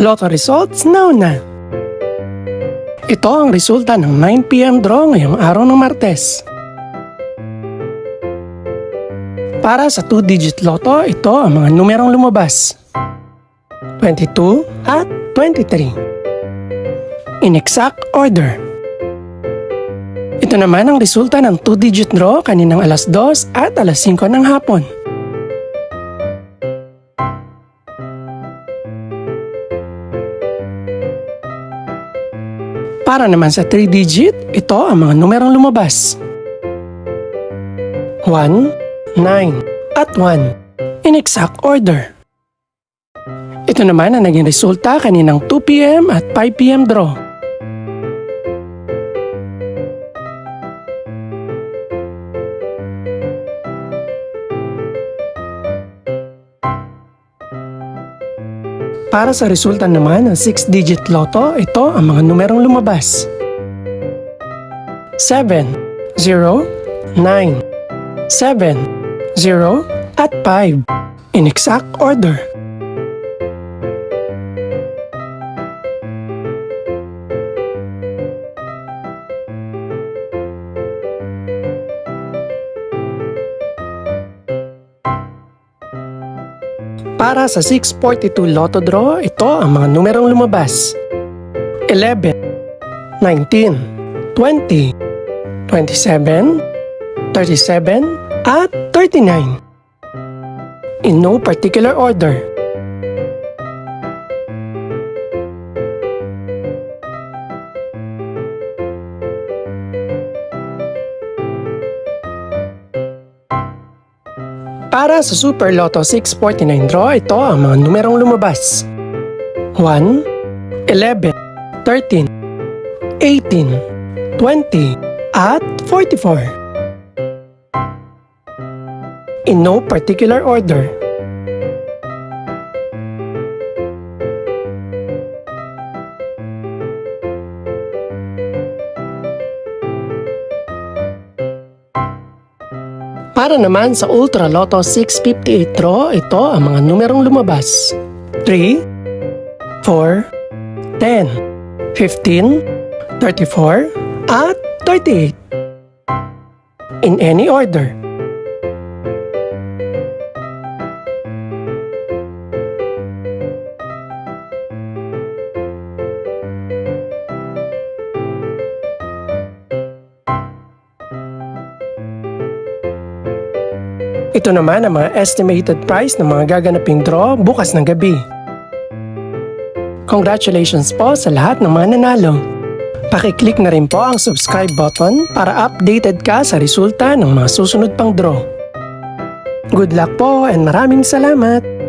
Lotto results now na! Ito ang resulta ng 9 PM draw ngayong araw ng Martes. Para sa 2-digit lotto, ito ang mga numerong lumabas: 22 at 23. In exact order. Ito naman ang resulta ng 2-digit draw kaninang alas 2 at alas 5 ng hapon. Para naman sa 3-digit, ito ang mga numerong lumabas: 1, 9, at 1. In exact order. Ito naman ang naging resulta kaninang 2 PM at 5 PM draw. Para sa resulta naman ng 6-digit lotto, ito ang mga numerong lumabas: 7, 0, 9, 7, 0, at 5. In exact order. Para sa 642 Lotto Draw, ito ang mga numerong lumabas: 11, 19, 20, 27, 37, at 39. In no particular order. Para sa Super Lotto 649 draw, ito ang mga numerong lumabas: 1, 11, 13, 18, 20, at 44. In no particular order. Para naman sa Ultra Lotto 658 draw, ito ang mga numerong lumabas: 3, 4, 10, 15, 34, at 38. In any order. Ito naman ang mga estimated price ng mga gaganaping draw bukas ng gabi. Congratulations po sa lahat ng mga nanalo. Pakiclick na rin po ang subscribe button para updated ka sa resulta ng mga susunod pang draw. Good luck po and maraming salamat!